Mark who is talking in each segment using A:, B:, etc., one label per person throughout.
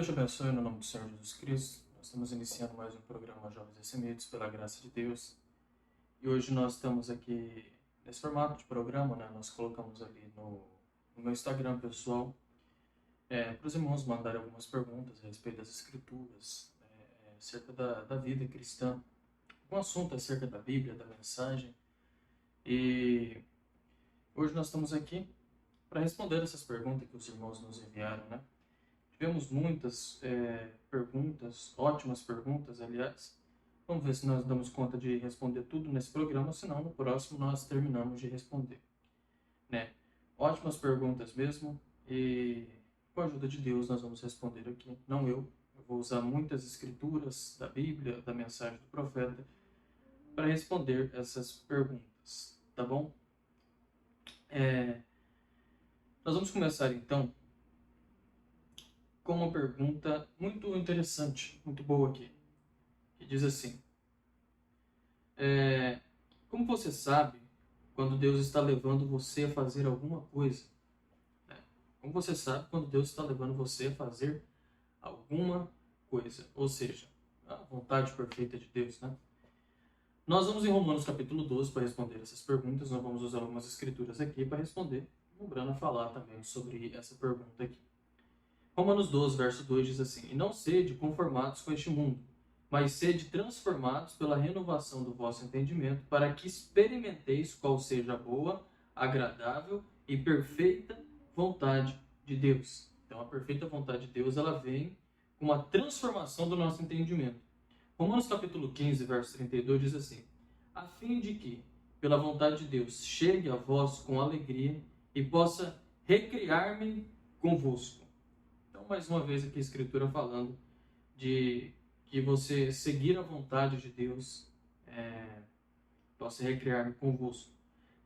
A: Deus te abençoe no nome do Senhor Jesus Cristo. Nós estamos iniciando mais um programa Jovens Assemidos, pela graça de Deus. E hoje nós estamos aqui nesse formato de programa, né? Nós colocamos ali no meu Instagram pessoal para os irmãos mandarem algumas perguntas a respeito das Escrituras, acerca da vida cristã, um assunto acerca da Bíblia, da mensagem. E hoje nós estamos aqui para responder essas perguntas que os irmãos nos enviaram, né? Tivemos muitas perguntas, ótimas perguntas, aliás. Vamos ver se nós damos conta de responder tudo nesse programa, senão no próximo nós terminamos de responder, né? Ótimas perguntas mesmo, e com a ajuda de Deus nós vamos responder aqui, não eu. Eu vou usar muitas escrituras da Bíblia, da mensagem do profeta, para responder essas perguntas, tá bom? Nós vamos começar então com uma pergunta muito interessante, muito boa aqui, que diz assim: como você sabe quando Deus está levando você a fazer alguma coisa? Como você sabe quando Deus está levando você a fazer alguma coisa? Ou seja, a vontade perfeita de Deus, né? Nós vamos em Romanos capítulo 12 para responder essas perguntas. Nós vamos usar algumas escrituras aqui para responder, lembrando a falar também sobre essa pergunta aqui. Romanos 12, verso 2 diz assim: E não sede conformados com este mundo, mas sede transformados pela renovação do vosso entendimento, para que experimenteis qual seja a boa, agradável e perfeita vontade de Deus. Então, a perfeita vontade de Deus, ela vem com uma transformação do nosso entendimento. Romanos capítulo 15, verso 32 diz assim: a fim de que, pela vontade de Deus, chegue a vós com alegria e possa recriar-me convosco. Então, mais uma vez aqui a Escritura falando de que você seguir a vontade de Deus, possa recriar-me convosco.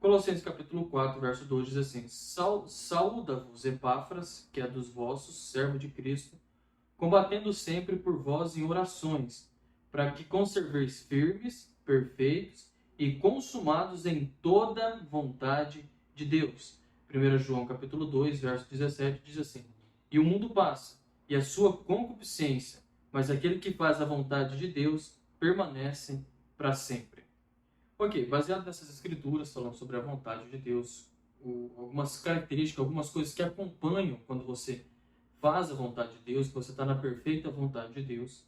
A: Colossenses capítulo 4, verso 2 diz assim: Saúda-vos Epáfras, que é dos vossos, servo de Cristo, combatendo sempre por vós em orações, para que conserveis firmes, perfeitos e consumados em toda vontade de Deus. 1 João capítulo 2, verso 17 diz assim: E o mundo passa, e a sua concupiscência, mas aquele que faz a vontade de Deus permanece para sempre. Ok, baseado nessas escrituras, falando sobre a vontade de Deus, algumas características, algumas coisas que acompanham quando você faz a vontade de Deus, que você está na perfeita vontade de Deus.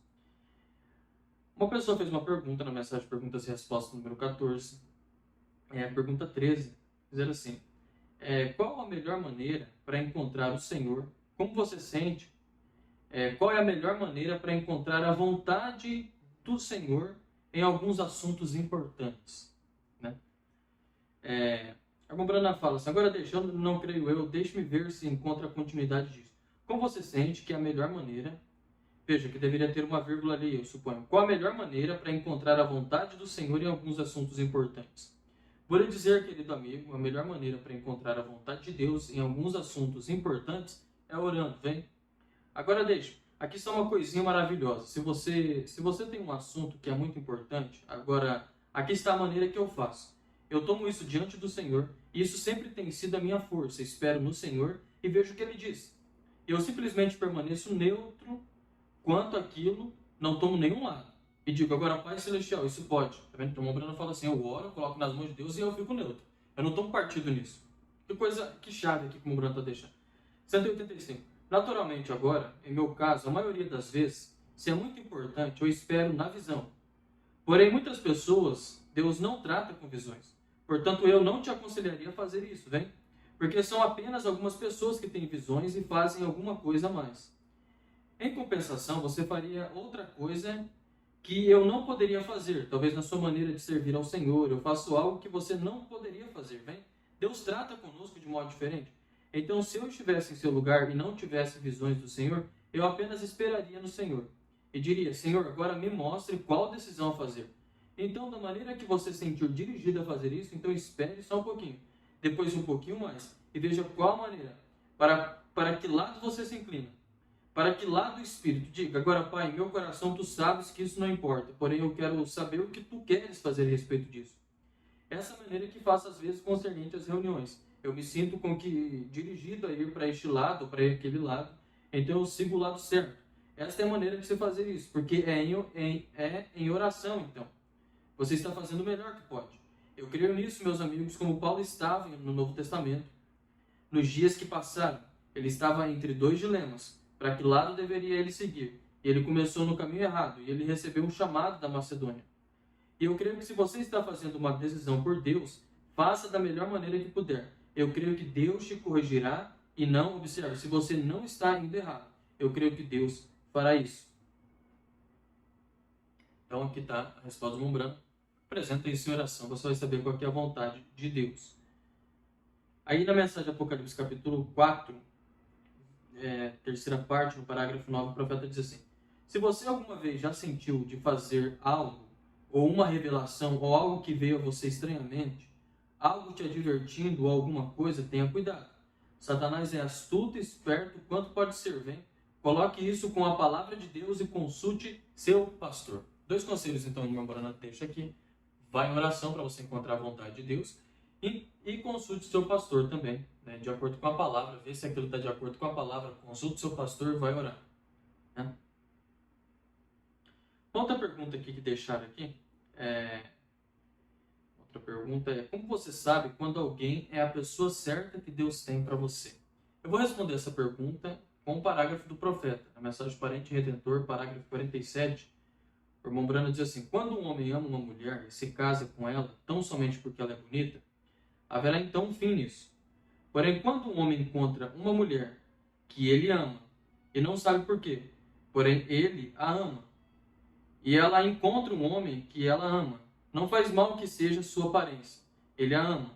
A: Uma pessoa fez uma pergunta na mensagem Perguntas e Respostas número 14, pergunta 13, dizendo assim: qual a melhor maneira para encontrar o Senhor? Como você sente? Qual é a melhor maneira para encontrar a vontade do Senhor em alguns assuntos importantes, né? A Gombrana fala assim: agora deixando, não creio eu, deixe-me ver se encontra a continuidade disso. Como você sente que é a melhor maneira, veja que deveria ter uma vírgula ali, eu suponho. Qual a melhor maneira para encontrar a vontade do Senhor em alguns assuntos importantes? Vou lhe dizer, querido amigo, a melhor maneira para encontrar a vontade de Deus em alguns assuntos importantes é orando, vem? Agora deixa, aqui está uma coisinha maravilhosa. Se você tem um assunto que é muito importante, agora aqui está a maneira que eu faço. Eu tomo isso diante do Senhor, e isso sempre tem sido a minha força. Espero no Senhor e vejo o que Ele diz. Eu simplesmente permaneço neutro quanto àquilo, não tomo nenhum lado. E digo: agora, Pai Celestial, isso pode. Tá vendo? Então, o Breno fala assim: eu oro, coloco nas mãos de Deus e eu fico neutro. Eu não tomo partido nisso. Que coisa, que chave aqui que o Breno está deixando. 185. Naturalmente, agora, em meu caso, a maioria das vezes, se é muito importante, eu espero na visão. Porém, muitas pessoas, Deus não trata com visões. Portanto, eu não te aconselharia a fazer isso, vem? Porque são apenas algumas pessoas que têm visões e fazem alguma coisa a mais. Em compensação, você faria outra coisa que eu não poderia fazer. Talvez na sua maneira de servir ao Senhor, eu faço algo que você não poderia fazer, vem? Deus trata conosco de modo diferente. Então, se eu estivesse em seu lugar e não tivesse visões do Senhor, eu apenas esperaria no Senhor. E diria: Senhor, agora me mostre qual decisão a fazer. Então, da maneira que você sentir dirigido a fazer isso, então espere só um pouquinho. Depois um pouquinho mais. E veja qual maneira. Para que lado você se inclina. Para que lado do Espírito. Diga: agora, Pai, em meu coração tu sabes que isso não importa. Porém, eu quero saber o que tu queres fazer a respeito disso. Essa é a maneira que faço às vezes concernente às reuniões. Eu me sinto com que dirigido a ir para este lado, para aquele lado. Então eu sigo o lado certo. Esta é a maneira de você fazer isso, porque é em oração, então. Você está fazendo o melhor que pode. Eu creio nisso, meus amigos, como Paulo estava no Novo Testamento. Nos dias que passaram, ele estava entre dois dilemas. Para que lado deveria ele seguir? E ele começou no caminho errado, e ele recebeu um chamado da Macedônia. E eu creio que se você está fazendo uma decisão por Deus, faça da melhor maneira que puder. Eu creio que Deus te corrigirá e não, observe, se você não está indo errado, eu creio que Deus fará isso. Então aqui está a resposta do irmão Branco. Apresenta isso em oração, você vai saber qual é a vontade de Deus. Aí na mensagem de Apocalipse capítulo 4, terceira parte, no parágrafo 9, o profeta diz assim: se você alguma vez já sentiu de fazer algo, ou uma revelação, ou algo que veio a você estranhamente, algo te advertindo ou alguma coisa, tenha cuidado. Satanás é astuto e esperto quanto pode ser, vem? Coloque isso com a palavra de Deus e consulte seu pastor. 2 conselhos, então, lembrando o texto aqui. Vai em oração para você encontrar a vontade de Deus e consulte seu pastor também, né? De acordo com a palavra, vê se aquilo está de acordo com a palavra, consulte seu pastor e vai orar. Né? Outra pergunta aqui que deixaram aqui outra pergunta é: como você sabe quando alguém é a pessoa certa que Deus tem para você? Eu vou responder essa pergunta com um parágrafo do profeta, na mensagem Parente Redentor, parágrafo 47. O irmão Brano diz assim: quando um homem ama uma mulher e se casa com ela tão somente porque ela é bonita, haverá então um fim nisso. Porém, quando um homem encontra uma mulher que ele ama e não sabe por quê, porém ele a ama, e ela encontra um homem que ela ama, não faz mal que seja sua aparência, ele a ama,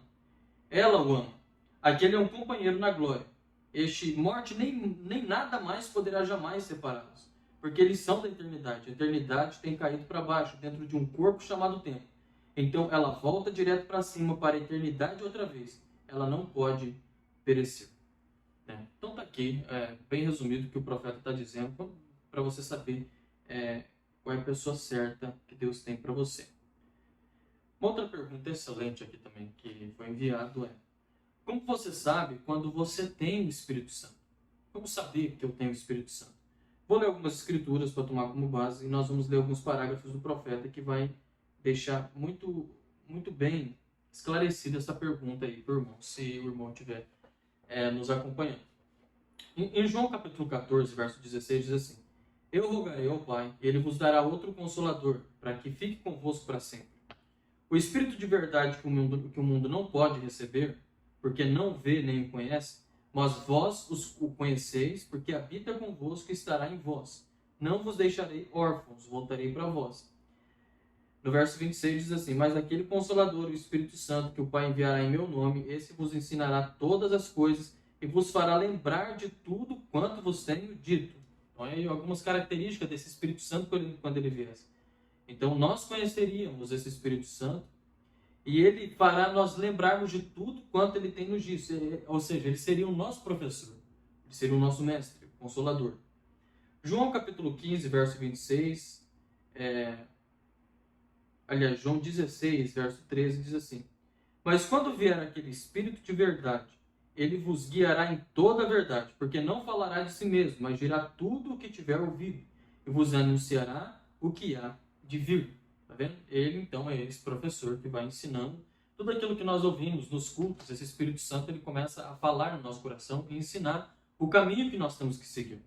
A: ela o ama, aquele é um companheiro na glória. Este morte nem nada mais poderá jamais separá-los, porque eles são da eternidade. A eternidade tem caído para baixo, dentro de um corpo chamado tempo. Então ela volta direto para cima, para a eternidade outra vez. Ela não pode perecer. Então está aqui, bem resumido, o que o profeta está dizendo, para você saber qual é a pessoa certa que Deus tem para você. Uma outra pergunta excelente aqui também, que foi enviado como você sabe quando você tem o Espírito Santo? Como saber que eu tenho o Espírito Santo? Vou ler algumas escrituras para tomar como base e nós vamos ler alguns parágrafos do profeta que vai deixar muito, muito bem esclarecida essa pergunta aí para o irmão, se o irmão estiver nos acompanhando. Em João capítulo 14, verso 16, diz assim: eu rogarei ao Pai, e ele vos dará outro Consolador, para que fique convosco para sempre. O Espírito de verdade que o mundo não pode receber, porque não vê nem o conhece, mas vós o conheceis, porque habita convosco e estará em vós. Não vos deixarei órfãos, voltarei para vós. No verso 26 diz assim: mas aquele Consolador, o Espírito Santo, que o Pai enviará em meu nome, esse vos ensinará todas as coisas e vos fará lembrar de tudo quanto vos tenho dito. Então, aí algumas características desse Espírito Santo quando ele viesse. Então, nós conheceríamos esse Espírito Santo e ele fará nós lembrarmos de tudo quanto ele tem nos dito. Ou seja, ele seria o nosso professor, ele seria o nosso mestre, o Consolador. João capítulo 15, verso 26, João 16, verso 13, diz assim: mas quando vier aquele Espírito de verdade, ele vos guiará em toda a verdade, porque não falará de si mesmo, mas dirá tudo o que tiver ouvido, e vos anunciará o que há de vir. Tá vendo? Ele, então, é esse professor que vai ensinando tudo aquilo que nós ouvimos nos cultos. Esse Espírito Santo, ele começa a falar no nosso coração e ensinar o caminho que nós temos que seguir.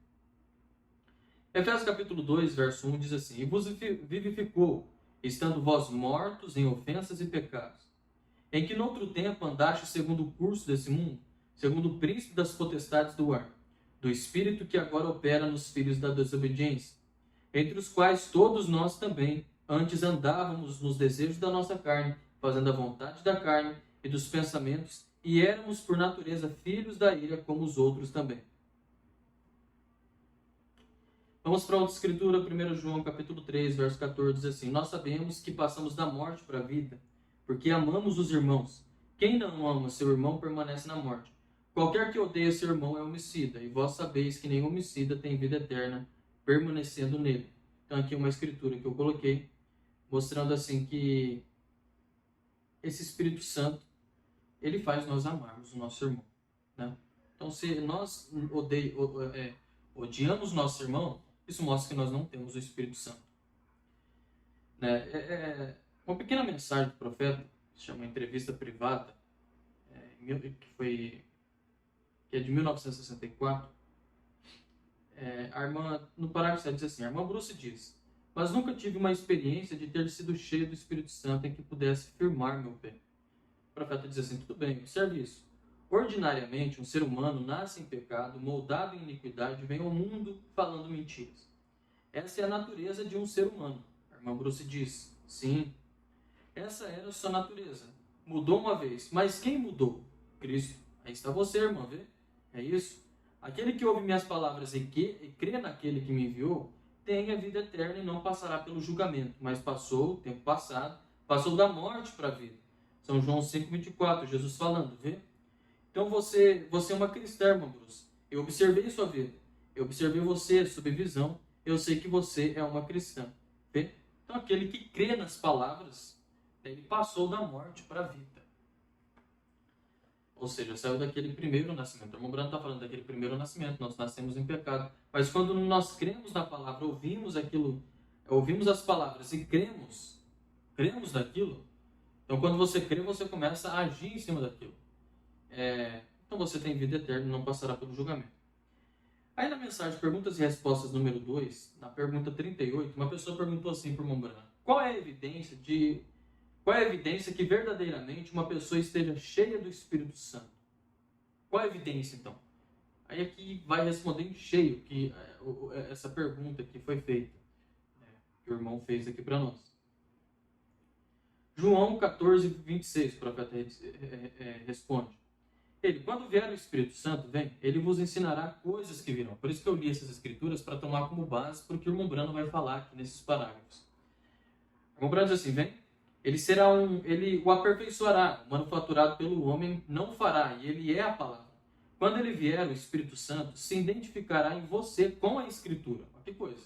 A: Efésios capítulo 2, verso 1 diz assim: e vos vivificou, estando vós mortos em ofensas e pecados, em que noutro tempo andaste segundo o curso desse mundo, segundo o príncipe das potestades do ar, do espírito que agora opera nos filhos da desobediência, entre os quais todos nós também antes andávamos nos desejos da nossa carne, fazendo a vontade da carne e dos pensamentos, e éramos por natureza filhos da ira como os outros também. Vamos para outra escritura, 1 João capítulo 3, verso 14, diz assim: nós sabemos que passamos da morte para a vida, porque amamos os irmãos. Quem não ama seu irmão permanece na morte. Qualquer que odeia seu irmão é homicida, e vós sabeis que nenhum homicida tem vida eterna, permanecendo nele. Então aqui uma escritura que eu coloquei, mostrando assim que esse Espírito Santo, ele faz nós amarmos o nosso irmão. Né? Então se nós odiamos nosso irmão, isso mostra que nós não temos o Espírito Santo. Né? Uma pequena mensagem do profeta, que se chama Entrevista Privada, que é de 1964, a irmã, no parágrafo 7 diz assim: a irmã Bruce diz: mas nunca tive uma experiência de ter sido cheio do Espírito Santo em que pudesse firmar meu pé. O profeta diz assim: tudo bem, observe isso. Ordinariamente, um ser humano nasce em pecado, moldado em iniquidade, vem ao mundo falando mentiras. Essa é a natureza de um ser humano. A irmã Bruce diz: sim, essa era a sua natureza. Mudou uma vez. Mas quem mudou? Cristo. Aí está você, irmã, vê? É isso. Aquele que ouve minhas palavras e crê naquele que me enviou, tem a vida eterna e não passará pelo julgamento, mas passou, o tempo passado, passou da morte para a vida. São João 5,24, Jesus falando, vê? Então você é uma cristã, irmã Bruce. Eu observei sua vida. Eu observei você sob visão. Eu sei que você é uma cristã. Vê? Então aquele que crê nas palavras, ele passou da morte para a vida. Ou seja, saiu daquele primeiro nascimento. O irmão Branco está falando daquele primeiro nascimento. Nós nascemos em pecado. Mas quando nós cremos na palavra, ouvimos as palavras e cremos naquilo, então quando você crê, você começa a agir em cima daquilo. Então você tem vida eterna e não passará pelo julgamento. Aí na mensagem Perguntas e Respostas número 2, na pergunta 38, uma pessoa perguntou assim para o irmão Branco: qual é a evidência que verdadeiramente uma pessoa esteja cheia do Espírito Santo? Qual é a evidência, então? Aí aqui vai responder em cheio que essa pergunta que foi feita, que o irmão fez aqui para nós. João 14, 26, o profeta responde. Ele: quando vier o Espírito Santo, ele vos ensinará coisas que virão. Por isso que eu li essas escrituras para tomar como base para o que o irmão Brano vai falar aqui nesses parágrafos. O irmão Brano diz assim: ele o aperfeiçoará, manufaturado pelo homem não fará, e ele é a palavra. Quando ele vier, o Espírito Santo se identificará em você com a Escritura. Olha que coisa.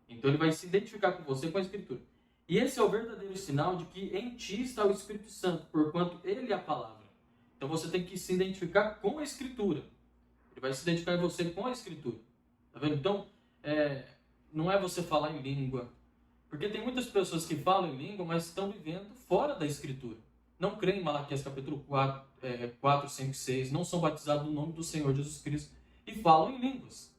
A: Então ele vai se identificar com você com a Escritura. E esse é o verdadeiro sinal de que em ti está o Espírito Santo, porquanto ele é a palavra. Então você tem que se identificar com a Escritura. Ele vai se identificar em você com a Escritura. Tá vendo? Então, não é você falar em língua. Porque tem muitas pessoas que falam em língua, mas estão vivendo fora da Escritura. Não creem em Malaquias capítulo 4, 5, 6, não são batizados no nome do Senhor Jesus Cristo e falam em línguas.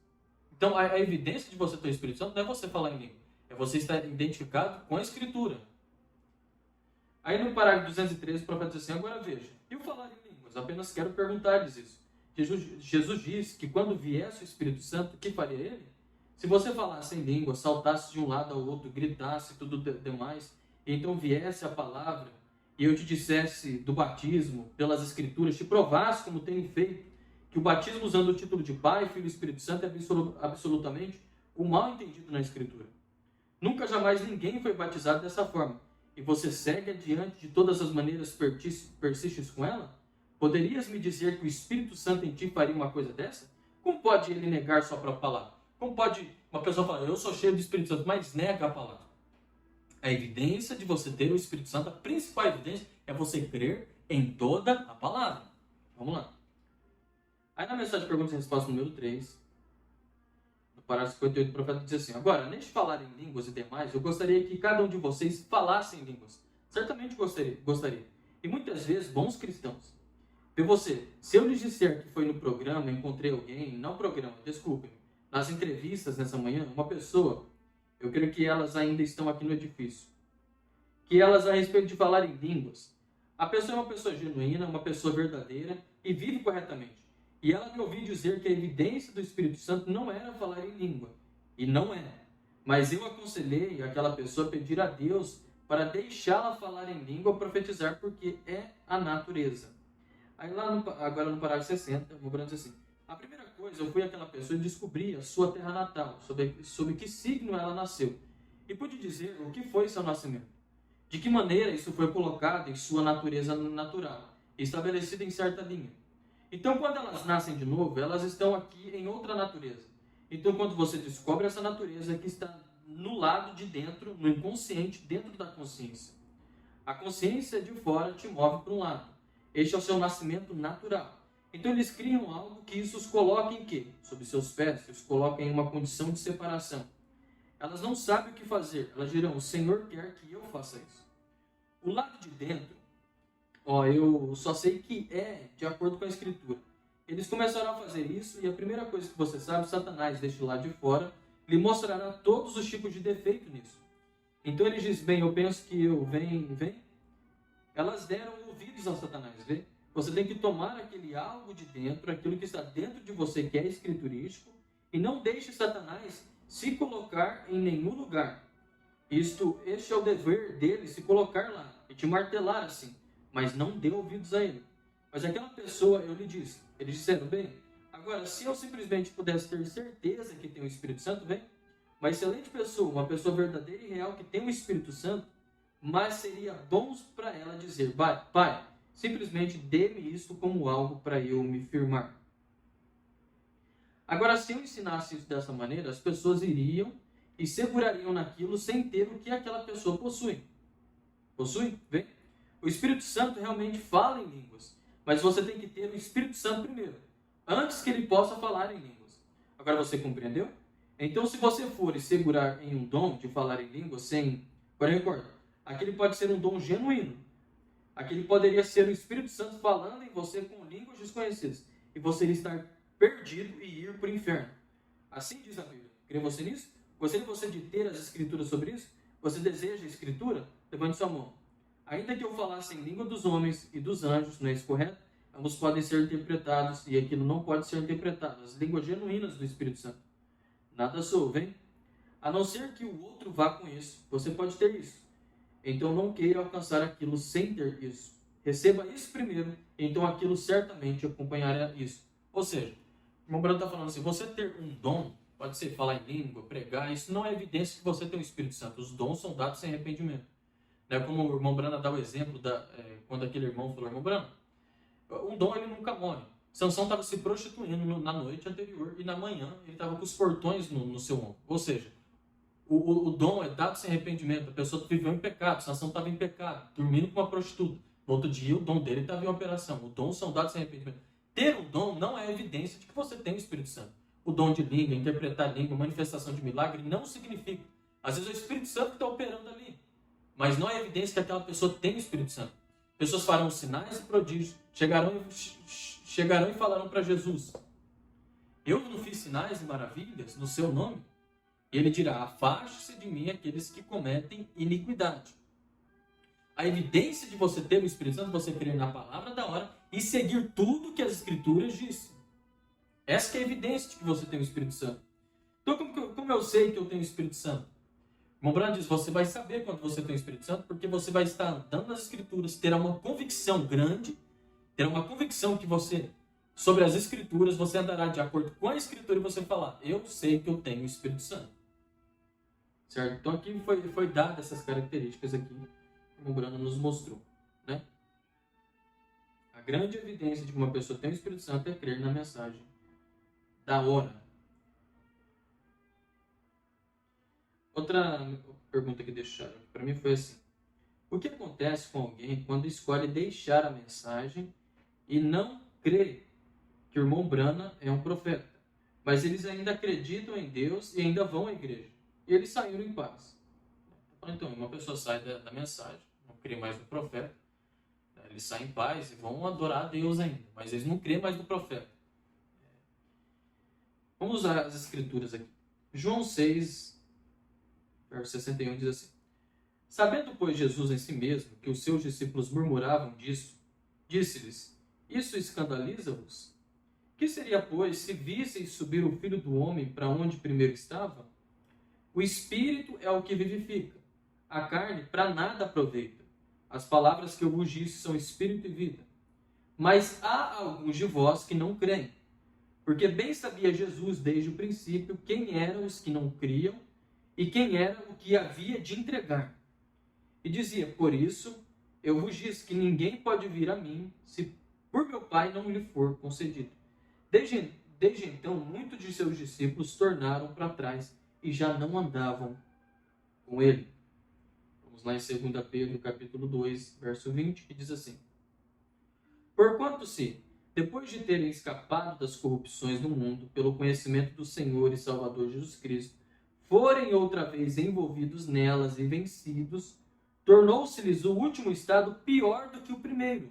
A: Então, a evidência de você ter o Espírito Santo não é você falar em língua. É você estar identificado com a Escritura. Aí no parágrafo 213, o profeta diz assim: agora veja, eu falar em línguas, apenas quero perguntar-lhes isso. Jesus disse que quando viesse o Espírito Santo, o que faria ele? Se você falasse em língua, saltasse de um lado ao outro, gritasse tudo demais, e então viesse a palavra, e eu te dissesse do batismo, pelas Escrituras, te provasse, como tenho feito, que o batismo usando o título de Pai, Filho e Espírito Santo é absolutamente o mal entendido na Escritura. Nunca jamais ninguém foi batizado dessa forma. E você segue adiante de todas as maneiras, persistes com ela? Poderias me dizer que o Espírito Santo em ti faria uma coisa dessa? Como pode ele negar sua própria palavra? Como pode uma pessoa falar: eu sou cheio do Espírito Santo, mas nega a palavra? A evidência de você ter o Espírito Santo, a principal evidência, é você crer em toda a palavra. Vamos lá. Aí na mensagem Perguntas e Respostas número 3, no parágrafo 58, o profeta diz assim: agora, nem de falar em línguas e demais, eu gostaria que cada um de vocês falasse em línguas. Certamente gostaria. E muitas vezes, bons cristãos. E você, se eu lhes disser que foi no programa, encontrei alguém, não programa, desculpem, nas entrevistas nessa manhã, uma pessoa, eu creio que elas ainda estão aqui no edifício, que elas, a respeito de falar em línguas, a pessoa é uma pessoa genuína, uma pessoa verdadeira e vive corretamente. E ela me ouviu dizer que a evidência do Espírito Santo não era falar em língua. E não é. Mas eu aconselhei aquela pessoa a pedir a Deus para deixá-la falar em língua ou profetizar, porque é a natureza. Aí agora no parágrafo 60, o Branco diz assim: a primeira coisa, eu fui àquela pessoa e descobri a sua terra natal, sob que signo ela nasceu. E pude dizer o que foi seu nascimento. De que maneira isso foi colocado em sua natureza natural, estabelecido em certa linha. Então, quando elas nascem de novo, elas estão aqui em outra natureza. Então, quando você descobre essa natureza que está no lado de dentro, no inconsciente, dentro da consciência. A consciência de fora te move para um lado. Este é o seu nascimento natural. Então eles criam algo que isso os coloca em quê? Sob seus pés, os coloca em uma condição de separação. Elas não sabem o que fazer. Elas dirão, o Senhor quer que eu faça isso. O lado de dentro, eu só sei que é de acordo com a Escritura. Eles começaram a fazer isso e a primeira coisa que você sabe, Satanás, deste lado de fora, lhe mostrará todos os tipos de defeito nisso. Então ele diz, bem, eu penso que vem. Elas deram ouvidos a Satanás, vê? Você tem que tomar aquele algo de dentro, aquilo que está dentro de você, que é escriturístico, e não deixe Satanás se colocar em nenhum lugar. Este é o dever dele, se colocar lá e te martelar assim, mas não dê ouvidos a ele. Mas aquela pessoa, eu lhe disse, eles disseram, bem, agora se eu simplesmente pudesse ter certeza que tem o Espírito Santo, vem, uma excelente pessoa, uma pessoa verdadeira e real que tem o Espírito Santo, mas seria bom para ela dizer, pai, simplesmente dê-me isso como algo para eu me firmar. Agora, se eu ensinasse isso dessa maneira, as pessoas iriam e segurariam naquilo sem ter o que aquela pessoa possui. Possui? Vem? O Espírito Santo realmente fala em línguas, mas você tem que ter o Espírito Santo primeiro, antes que ele possa falar em línguas. Agora você compreendeu? Então, se você for e segurar em um dom de falar em línguas sem... Agora recorda, aquele pode ser um dom genuíno. Aquele poderia ser o Espírito Santo falando em você com línguas desconhecidas. E você iria estar perdido e ir para o inferno. Assim diz a Bíblia. Crê você nisso? Gostaria você de ter as escrituras sobre isso? Você deseja a escritura? Levante sua mão. Ainda que eu falasse em língua dos homens e dos anjos, não é isso correto? Ambos podem ser interpretados e aquilo não pode ser interpretado. As línguas genuínas do Espírito Santo. Nada sou, vem? A não ser que o outro vá com isso. Você pode ter isso. Então não queira alcançar aquilo sem ter isso. Receba isso primeiro, então aquilo certamente acompanhará isso. Ou seja, o irmão Brando está falando assim, você ter um dom, pode ser falar em língua, pregar, isso não é evidência que você tem o Espírito Santo. Os dons são dados sem arrependimento. Né? Como o irmão Brando dá o exemplo, quando aquele irmão falou, irmão Brando, um dom ele nunca morre. Sansão estava se prostituindo na noite anterior e na manhã ele estava com os portões no seu ombro. Ou seja, o dom é dado sem arrependimento. A pessoa viveu em pecado. Sansão estava em pecado, dormindo com uma prostituta. No outro dia, o dom dele estava em operação. O dom são dados sem arrependimento. Ter um dom não é evidência de que você tem o Espírito Santo. O dom de língua, interpretar língua, manifestação de milagre, não significa. Às vezes é o Espírito Santo que está operando ali. Mas não é evidência que aquela pessoa tem o Espírito Santo. Pessoas farão sinais e prodígios. Chegarão e falarão para Jesus, eu não fiz sinais e maravilhas no seu nome? E ele dirá, afaste-se de mim aqueles que cometem iniquidade. A evidência de você ter o Espírito Santo, você crer na palavra da hora e seguir tudo que as Escrituras dizem. Essa que é a evidência de que você tem o Espírito Santo. Então, como eu sei que eu tenho o Espírito Santo? O irmão Branham diz, você vai saber quando você tem o Espírito Santo, porque você vai estar andando nas Escrituras, terá uma convicção grande, terá uma convicção que você, sobre as Escrituras, você andará de acordo com a Escritura e você falar, eu sei que eu tenho o Espírito Santo. Certo? Então aqui foi dada essas características aqui, como o Brano nos mostrou. Né? A grande evidência de que uma pessoa tem o Espírito Santo é crer na mensagem da hora. Outra pergunta que deixaram para mim foi assim, o que acontece com alguém quando escolhe deixar a mensagem e não crê que o irmão Brana é um profeta, mas eles ainda acreditam em Deus e ainda vão à igreja? E eles saíram em paz. Então, uma pessoa sai da mensagem, não crê mais no profeta, eles saem em paz e vão adorar a Deus ainda, mas eles não crêem mais no profeta. Vamos usar as escrituras aqui. João 6, verso 61 diz assim, sabendo, pois, Jesus em si mesmo que os seus discípulos murmuravam disso, disse-lhes, isso escandaliza-vos? Que seria, pois, se visseis subir o Filho do Homem para onde primeiro estava? O Espírito é o que vivifica, a carne para nada aproveita. As palavras que eu vos disse são Espírito e vida. Mas há alguns de vós que não creem, porque bem sabia Jesus desde o princípio quem eram os que não criam e quem era o que havia de entregar. E dizia, por isso, eu vos disse que ninguém pode vir a mim se por meu Pai não lhe for concedido. Desde então, muitos de seus discípulos tornaram para trás e já não andavam com ele. Vamos lá em 2 Pedro, capítulo 2, verso 20, que diz assim, porquanto se, depois de terem escapado das corrupções do mundo pelo conhecimento do Senhor e Salvador Jesus Cristo, forem outra vez envolvidos nelas e vencidos, tornou-se-lhes o último estado pior do que o primeiro.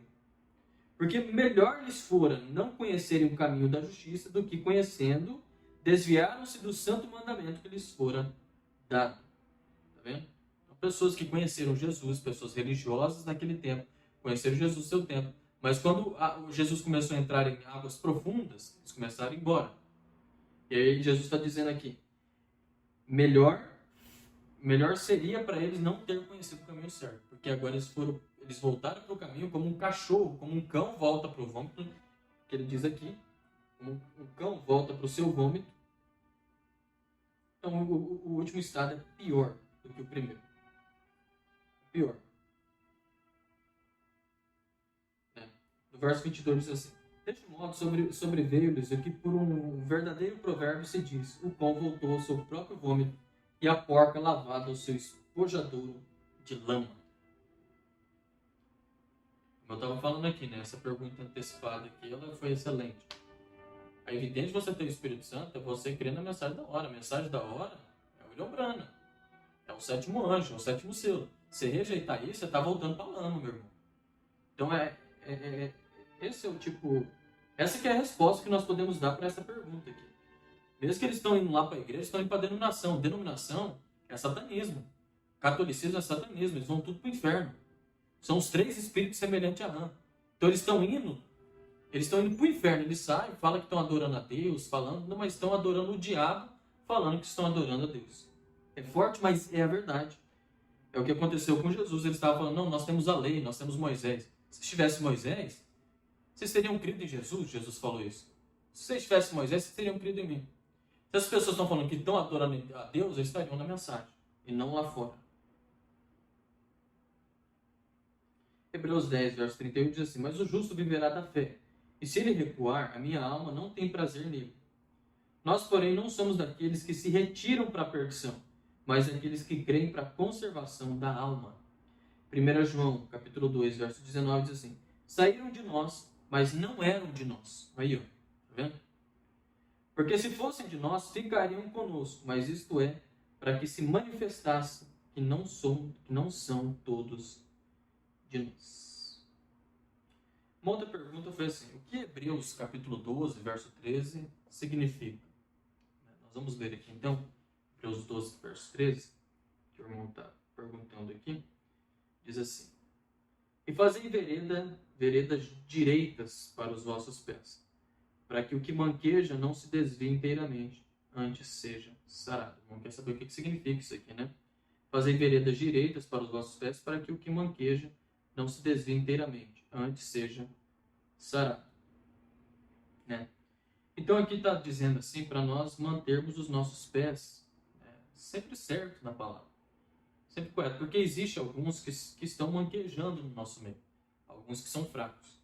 A: Porque melhor lhes fora não conhecerem o caminho da justiça do que, conhecendo, desviaram-se do santo mandamento que lhes fora dado. Tá vendo? Então, pessoas que conheceram Jesus, pessoas religiosas naquele tempo, conheceram Jesus no seu tempo, mas quando Jesus começou a entrar em águas profundas, eles começaram a ir embora. E aí Jesus está dizendo aqui, melhor seria para eles não terem conhecido o caminho certo, porque agora eles voltaram para o caminho como um cachorro, como um cão volta para o vômito, que ele diz aqui, como um cão volta para o seu vômito. Então o último estado é pior do que o primeiro. Pior. No verso 22 diz assim, deste modo sobreveio-lhes o que por um verdadeiro provérbio se diz, o cão voltou ao seu próprio vômito e a porca lavada ao seu espojadouro de lama. Como eu estava falando aqui, né? Essa pergunta antecipada aqui, ela foi excelente. A evidência de você ter o Espírito Santo é você crer na mensagem da hora. A mensagem da hora é o William Branham. É o sétimo anjo, é o sétimo selo. Se rejeitar isso, você está voltando para a lama, meu irmão. Então esse é o tipo... Essa que é a resposta que nós podemos dar para essa pergunta aqui. Mesmo que eles estão indo lá para a igreja, estão indo para a denominação. Denominação é satanismo. Catolicismo é satanismo. Eles vão tudo para o inferno. São os três espíritos semelhantes a rã. Então eles estão indo para o inferno. Eles saem, falam que estão adorando a Deus, falando, mas estão adorando o diabo, falando que estão adorando a Deus. É forte, mas é a verdade. É o que aconteceu com Jesus. Ele estava falando, não, nós temos a lei, nós temos Moisés. Se tivesse Moisés, vocês teriam crido em Jesus? Jesus falou isso. Se vocês tivessem Moisés, vocês teriam crido em mim. Se as pessoas estão falando que estão adorando a Deus, eles estariam na mensagem, e não lá fora. Hebreus 10, verso 31 diz assim, mas o justo viverá da fé, e se ele recuar, a minha alma não tem prazer nele. Nós, porém, não somos daqueles que se retiram para a perdição, mas daqueles que creem para a conservação da alma. 1 João, capítulo 2, verso 19, diz assim, saíram de nós, mas não eram de nós. Aí, ó, tá vendo? Porque se fossem de nós, ficariam conosco, mas isto é, para que se manifestasse que não são todos de nós. Uma outra pergunta foi assim, o que Hebreus capítulo 12, verso 13 significa? Nós vamos ler aqui então, Hebreus 12, verso 13, que o irmão está perguntando aqui, diz assim, e fazei veredas direitas para os vossos pés, para que o que manqueja não se desvie inteiramente, antes seja sarado. Não quer saber o que significa isso aqui, né? Fazei veredas direitas para os vossos pés, para que o que manqueja não se desvie inteiramente, antes seja sarado. Né? Então aqui está dizendo assim, para nós mantermos os nossos pés sempre certos na palavra. Sempre correto, porque existe alguns que estão manquejando no nosso meio. Alguns que são fracos.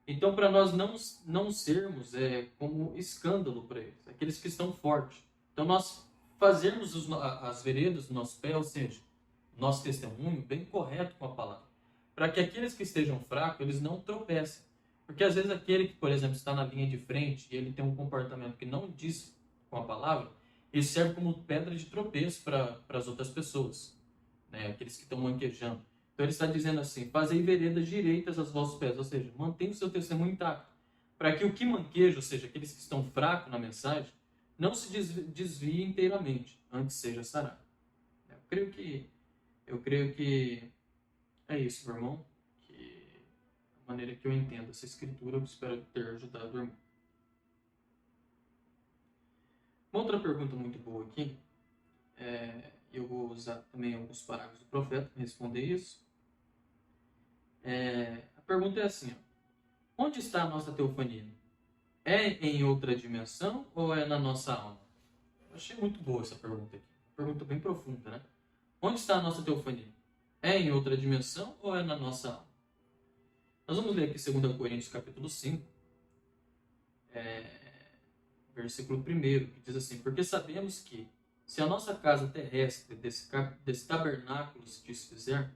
A: Então, para nós não sermos como escândalo para eles, aqueles que estão fortes. Então, nós fazermos as veredas do nosso pé, ou seja, nosso testemunho bem correto com a palavra. Para que aqueles que estejam fracos, eles não tropecem. Porque às vezes aquele que, por exemplo, está na linha de frente e ele tem um comportamento que não diz com a palavra, ele serve como pedra de tropeço para as outras pessoas. Né? Aqueles que estão manquejando. Então ele está dizendo assim, fazei veredas direitas aos vossos pés, ou seja, mantenha o seu testemunho intacto, para que o que manqueja, ou seja, aqueles que estão fracos na mensagem, não se desvie inteiramente, antes seja sarado. Eu creio que é isso, meu irmão, que a maneira que eu entendo essa escritura, eu espero ter ajudado o irmão. Uma outra pergunta muito boa aqui, eu vou usar também alguns parágrafos do profeta para responder isso. A pergunta é assim, ó, onde está a nossa teofania? É em outra dimensão ou é na nossa alma? Eu achei muito boa essa pergunta aqui. Pergunta bem profunda, né? Onde está a nossa teofania? É em outra dimensão ou é na nossa alma? Nós vamos ler aqui 2 Coríntios capítulo 5, versículo 1, que diz assim, porque sabemos que, se a nossa casa terrestre desse tabernáculo se desfizer,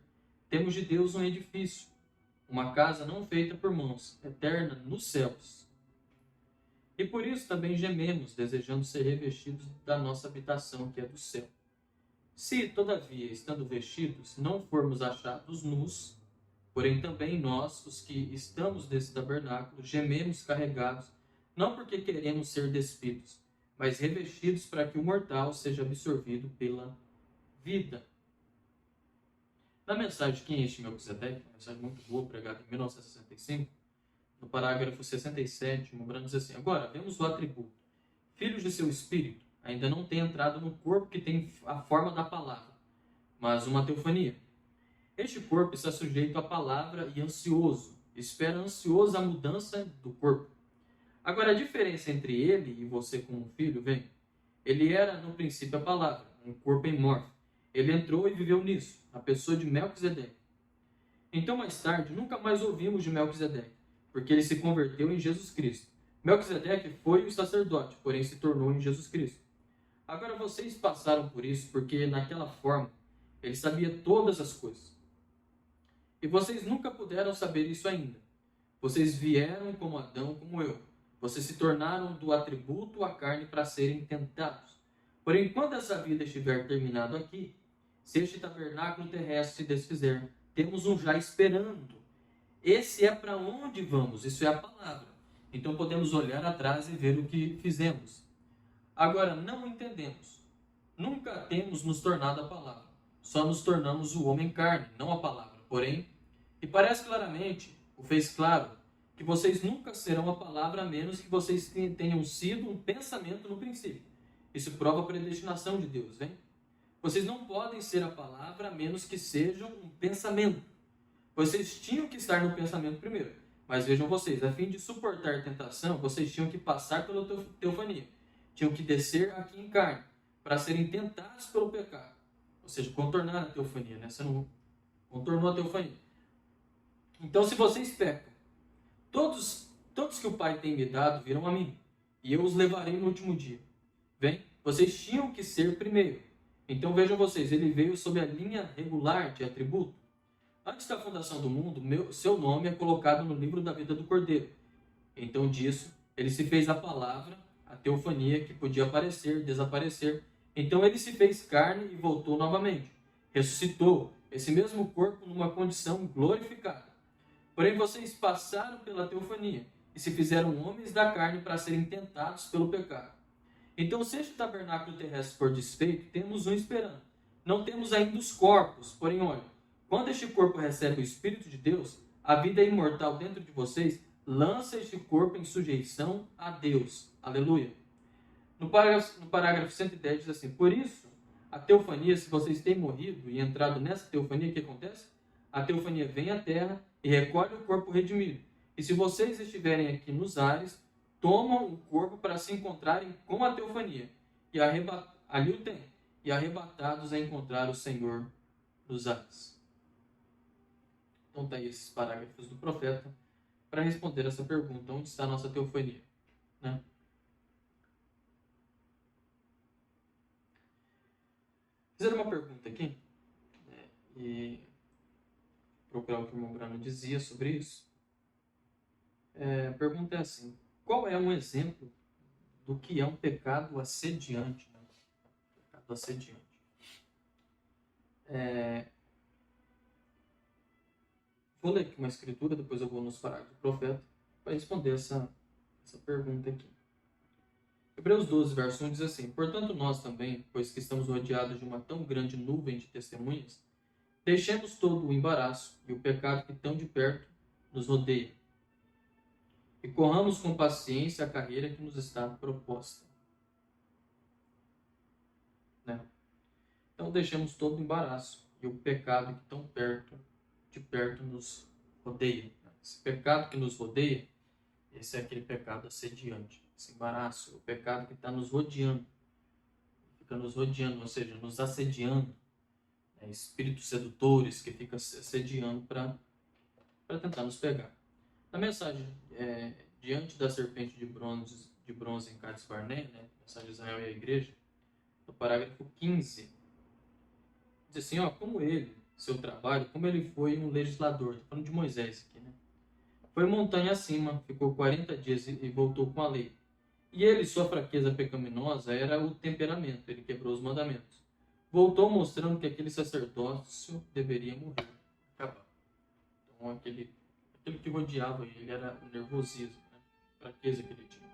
A: temos de Deus um edifício, uma casa não feita por mãos, eterna nos céus. E por isso também gememos, desejando ser revestidos da nossa habitação, que é do céu. Se, todavia, estando vestidos, não formos achados nus, porém também nós, os que estamos nesse tabernáculo, gememos carregados, não porque queremos ser despidos, mas revestidos para que o mortal seja absorvido pela vida. Na mensagem Quem é este Melquisedeque, uma mensagem muito boa, pregada em 1965, no parágrafo 67, Membrano diz assim: agora, vemos o atributo. Filhos de seu espírito ainda não tem entrado no corpo que tem a forma da palavra, mas uma teofania. Este corpo está sujeito à palavra e ansioso, espera ansioso a mudança do corpo. Agora, a diferença entre ele e você como filho vem. Ele era, no princípio, a palavra, um corpo imorfo. Ele entrou e viveu nisso, a pessoa de Melquisedeque. Então, mais tarde, nunca mais ouvimos de Melquisedeque, porque ele se converteu em Jesus Cristo. Melquisedeque foi o sacerdote, porém se tornou em Jesus Cristo. Agora vocês passaram por isso, porque naquela forma ele sabia todas as coisas. E vocês nunca puderam saber isso ainda. Vocês vieram como Adão, como eu. Vocês se tornaram do atributo à carne para serem tentados. Porém, quando essa vida estiver terminado aqui, se este tabernáculo terrestre se desfizer, temos um já esperando. Esse é para onde vamos, isso é a palavra. Então podemos olhar atrás e ver o que fizemos. Agora, não entendemos. Nunca temos nos tornado a palavra. Só nos tornamos o homem carne, não a palavra. Porém, e parece claramente, o fez claro, que vocês nunca serão a palavra a menos que vocês tenham sido um pensamento no princípio. Isso prova a predestinação de Deus, vem? Vocês não podem ser a palavra a menos que sejam um pensamento. Vocês tinham que estar no pensamento primeiro. Mas vejam vocês, a fim de suportar tentação, vocês tinham que passar pela teofania. Tinham que descer aqui em carne, para serem tentados pelo pecado. Ou seja, contornar a teofania, né? Você não contornou a teofania. Então, se vocês pecam, todos que o Pai tem me dado virão a mim, e eu os levarei no último dia. Bem, vocês tinham que ser primeiro. Então vejam vocês, ele veio sob a linha regular de atributo. Antes da fundação do mundo, seu nome é colocado no livro da vida do Cordeiro. Então disso, ele se fez a palavra, a teofania que podia aparecer, desaparecer. Então ele se fez carne e voltou novamente. Ressuscitou esse mesmo corpo numa condição glorificada. Porém vocês passaram pela teofania e se fizeram homens da carne para serem tentados pelo pecado. Então, se este tabernáculo terrestre for desfeito, temos um esperando. Não temos ainda os corpos, porém, olha, quando este corpo recebe o Espírito de Deus, a vida imortal dentro de vocês lança este corpo em sujeição a Deus. Aleluia. No parágrafo 110 diz assim: por isso, a teofania, se vocês têm morrido e entrado nessa teofania, o que acontece? A teofania vem à terra e recolhe o corpo redimido. E se vocês estiverem aqui nos ares, tomam o corpo para se encontrarem com a teofania. E ali o tem. E arrebatados a encontrar o Senhor nos ares. Então está aí esses parágrafos do profeta para responder essa pergunta: onde está a nossa teofania? Né? Fizeram uma pergunta aqui, e procurar o que o irmão Brano dizia sobre isso. A pergunta é assim: qual é um exemplo do que é um pecado assediante? Né? Pecado assediante. Vou ler aqui uma escritura, depois eu vou nos parágrafos do profeta para responder essa pergunta aqui. Hebreus 12, verso 1 diz assim: portanto nós também, pois que estamos rodeados de uma tão grande nuvem de testemunhas, deixemos todo o embaraço e o pecado que tão de perto nos rodeia, e corramos com paciência a carreira que nos está proposta. Né? Então deixemos todo o embaraço e o pecado que tão de perto nos rodeia. Esse pecado que nos rodeia, esse é aquele pecado assediante. Esse embaraço, o pecado que está nos rodeando. Fica nos rodeando, ou seja, nos assediando. Espíritos sedutores que ficam assediando para tentar nos pegar. Na mensagem, diante da serpente de bronze em Cades Barnea, né, mensagem de Israel e a igreja, no parágrafo 15, diz assim, como ele, seu trabalho, como ele foi um legislador, estou falando de Moisés aqui, né? Foi montanha acima, ficou 40 dias e voltou com a lei. E ele, sua fraqueza pecaminosa, era o temperamento, ele quebrou os mandamentos. Voltou mostrando que aquele sacerdócio deveria morrer, acabar. Então aquele que rodeava ele era o nervosismo, né? A fraqueza que ele tinha.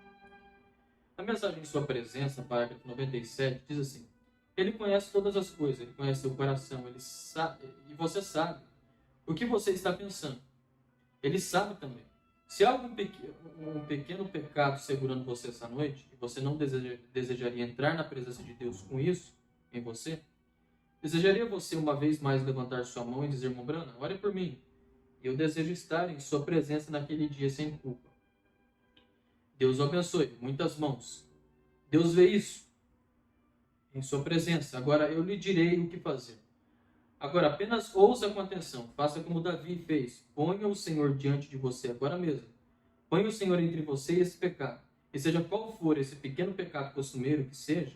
A: A mensagem em sua presença, parágrafo 97, diz assim: Ele conhece todas as coisas, ele conhece seu coração, ele sabe, e você sabe o que você está pensando. Ele sabe também. Se há um pequeno pecado segurando você essa noite, e você não desejaria entrar na presença de Deus com isso em você, desejaria você uma vez mais levantar sua mão e dizer: Mombrana, ore por mim. E eu desejo estar em sua presença naquele dia sem culpa. Deus o abençoe. Muitas mãos. Deus vê isso em sua presença. Agora eu lhe direi o que fazer. Agora apenas ouça com atenção. Faça como Davi fez. Ponha o Senhor diante de você agora mesmo. Ponha o Senhor entre você e esse pecado. E seja qual for esse pequeno pecado costumeiro que seja,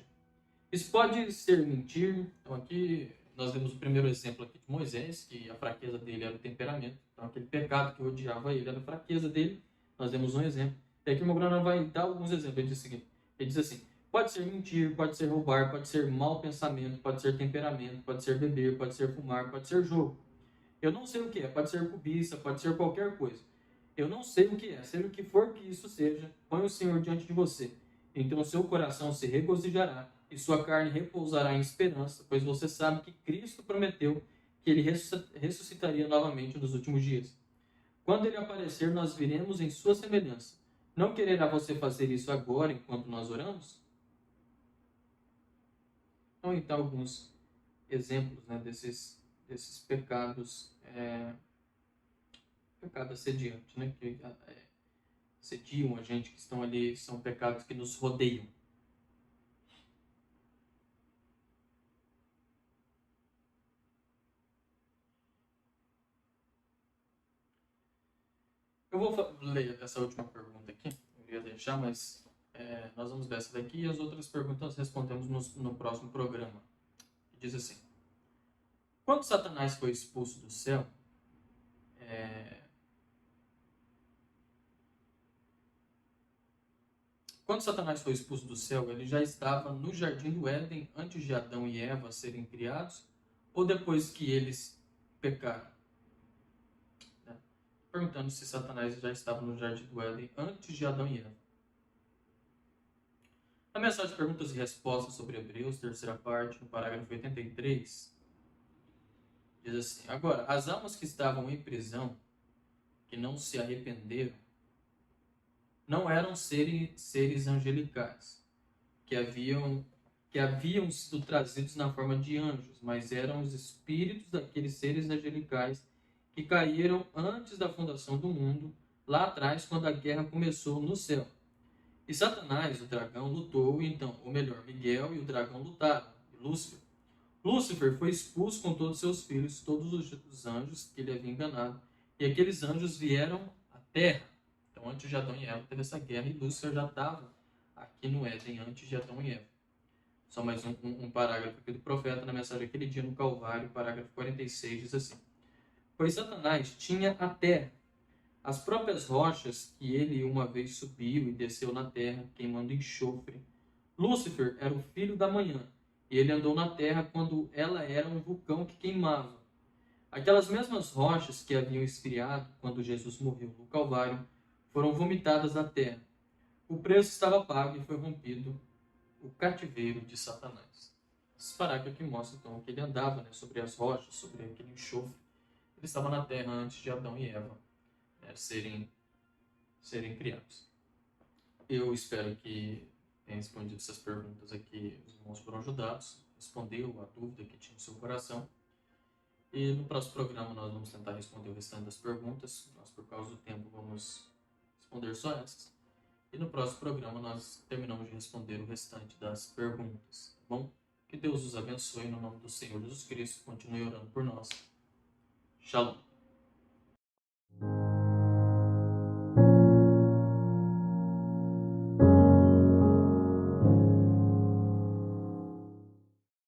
A: isso pode ser mentir. Então aqui nós vemos o primeiro exemplo aqui de Moisés, que a fraqueza dele era o temperamento. Então aquele pecado que odiava ele era a fraqueza dele. Nós vemos um exemplo. E aqui o Mograna vai dar alguns exemplos. Ele diz assim: pode ser mentir, pode ser roubar, pode ser mau pensamento, pode ser temperamento, pode ser beber, pode ser fumar, pode ser jogo. Eu não sei o que é, pode ser cobiça, pode ser qualquer coisa. Eu não sei o que é, seja o que for que isso seja, põe o Senhor diante de você. Então seu coração se regozijará e sua carne repousará em esperança, pois você sabe que Cristo prometeu que ele ressuscitaria novamente nos últimos dias. Quando ele aparecer, nós viremos em sua semelhança. Não quererá você fazer isso agora, enquanto nós oramos? Então, alguns exemplos, né, desses pecados, pecado assediante, né, que assediam a gente, que estão ali, são pecados que nos rodeiam. Eu vou ler essa última pergunta aqui, eu ia deixar, mas nós vamos dessa daqui e as outras perguntas respondemos no próximo programa. Diz assim: quando Satanás foi expulso do céu, quando Satanás foi expulso do céu, ele já estava no jardim do Éden antes de Adão e Eva serem criados ou depois que eles pecaram? Né? Perguntando se Satanás já estava no jardim do Éden antes de Adão e Eva. Na mensagem de perguntas e respostas sobre Hebreus, terceira parte, no parágrafo 83, diz assim: agora, as almas que estavam em prisão, que não se arrependeram, não eram seres angelicais, que haviam sido trazidos na forma de anjos, mas eram os espíritos daqueles seres angelicais que caíram antes da fundação do mundo, lá atrás, quando a guerra começou no céu. E Satanás, o dragão, lutou, então, ou melhor, Miguel e o dragão lutaram, e Lúcifer. Lúcifer foi expulso com todos seus filhos, todos os anjos que ele havia enganado, e aqueles anjos vieram à terra. Então, antes de Adão e Eva, teve essa guerra, e Lúcifer já estava aqui no Éden, antes de Adão e Eva. Só mais um parágrafo aqui do profeta, na mensagem daquele dia no Calvário, parágrafo 46, diz assim: pois Satanás tinha a terra, as próprias rochas que ele uma vez subiu e desceu na terra, queimando enxofre. Lúcifer era o filho da manhã, e ele andou na terra quando ela era um vulcão que queimava. Aquelas mesmas rochas que haviam esfriado quando Jesus morreu no Calvário foram vomitadas na terra. O preço estava pago e foi rompido o cativeiro de Satanás. Esse parágrafo aqui mostra então que ele andava, né, sobre as rochas, sobre aquele enxofre. Ele estava na terra antes de Adão e Eva, né, serem criados. Eu espero que tenha respondido essas perguntas aqui. Os irmãos foram ajudados, respondeu a dúvida que tinha no seu coração. E no próximo programa nós vamos tentar responder o restante das perguntas. Nós, por causa do tempo, vamos responder só essas. E no próximo programa nós terminamos de responder o restante das perguntas. Tá bom? Que Deus os abençoe no nome do Senhor Jesus Cristo. Continue orando por nós. Shalom.